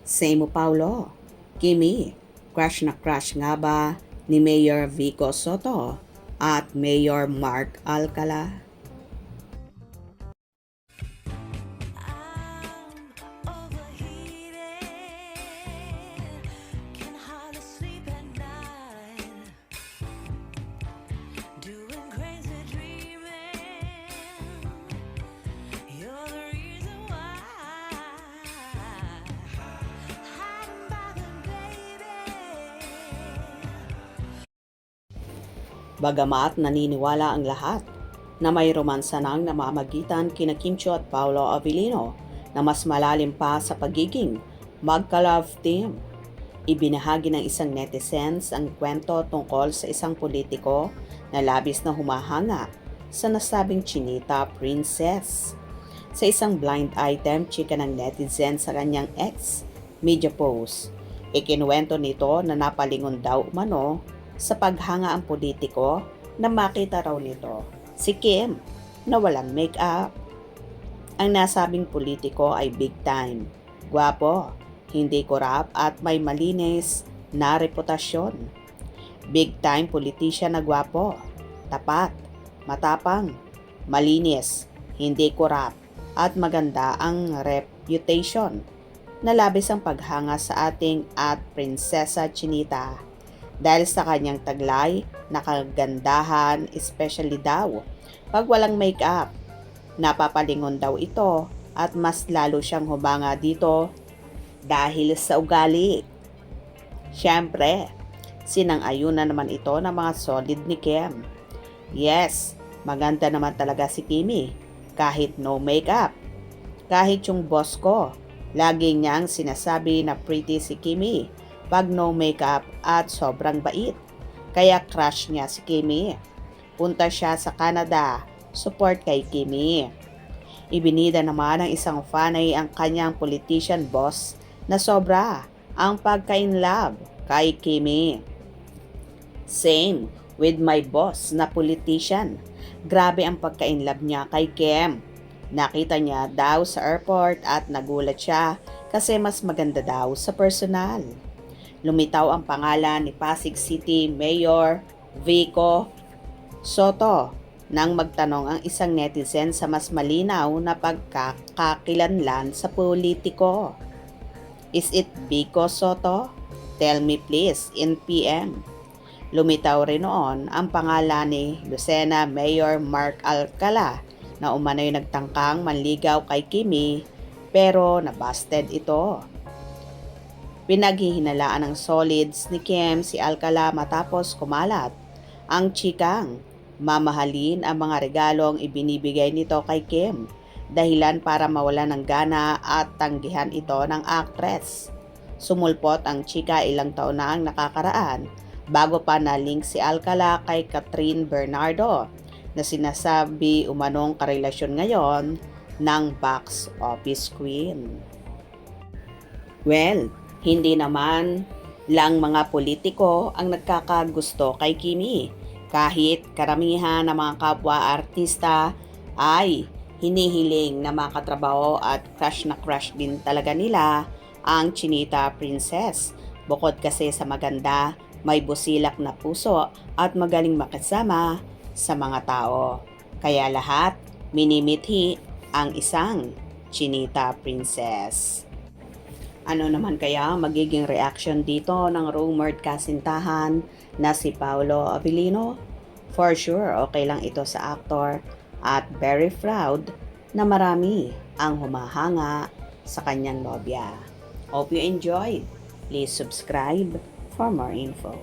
Same mo, Paulo. Kimi, crush na crush nga ba ni Mayor Vico Soto at Mayor Mark Alcala? I'm overheated, can hardly sleep at night, doing crazy dreaming. You're the reason why, hiding by the baby. Bagamat naniniwala ang lahat na may romansa nang namamagitan kina Kim Chiu at Paolo Avellino na mas malalim pa sa pagiging magka-love team. Ibinahagi ng isang netizens ang kwento tungkol sa isang politiko na labis na humahanga sa nasabing Chinita Princess. Sa isang blind item, chika ng netizen sa kanyang ex-media post. Ikinuwento nito na napalingon daw umano sa paghanga ang politiko na makita raw nito si Kim na walang make-up. Ang nasabing politiko ay big time, gwapo, hindi korap at may malinis na reputasyon. Big time politician na gwapo, tapat, matapang, malinis, hindi korap at maganda ang reputation. Nalabis ang paghanga sa ating at Prinsesa Chinita dahil sa kanyang taglay na kagandahan, especially daw pag walang make-up. Napapalingon daw ito at mas lalo siyang humanga dito dahil sa ugali. Siyempre, sinang-ayunan naman ito ng mga solid ni Kim. Yes, maganda naman talaga si Kimi kahit no make-up. Kahit yung boss ko, lagi niyang sinasabi na pretty si Kimi pag no makeup at sobrang bait. Kaya crush niya si Kimi. Punta siya sa Canada, support kay Kimi. Ibinida naman ng isang fanay ang kanyang politician boss na sobra ang pagka-inlove kay Kimi. Same with my boss na politician. Grabe ang pagka-inlove niya kay Kim. Nakita niya daw sa airport at nagulat siya kasi mas maganda daw sa personal. Lumitaw ang pangalan ni Pasig City Mayor Vico Soto nang magtanong ang isang netizen sa mas malinaw na pagkakakilanlan sa politiko. Is it Vico Soto? Tell me please in PM. Lumitaw rin noon ang pangalan ni Lucena Mayor Mark Alcala na umano'y nagtangkang manligaw kay Kimi pero nabasted ito. Pinaghihinalaan ng solids ni Kim si Alcala matapos kumalat ang chikang mamahalin ang mga regalong ibinibigay nito kay Kim, dahilan para mawala ng gana at tanggihan ito ng actress. Sumulpot ang chika ilang taon na ang nakakaraan bago pa na-link si Alcala kay Catherine Bernardo na sinasabi umanong karelasyon ngayon ng box office queen. Well, hindi naman lang mga politiko ang nagkakagusto kay Kimi. Kahit karamihan ng mga kapwa-artista ay hinihiling na makatrabaho at crush na crush din talaga nila ang Chinita Princess. Bukod kasi sa maganda, may busilak na puso at magaling makisama sa mga tao. Kaya lahat minimithi ang isang Chinita Princess. Ano naman kaya magiging reaction dito ng rumored kasintahan na si Paolo Avellino? For sure, okay lang ito sa actor at very proud na marami ang humahanga sa kanyang nobya. Hope you enjoyed. Please subscribe for more info.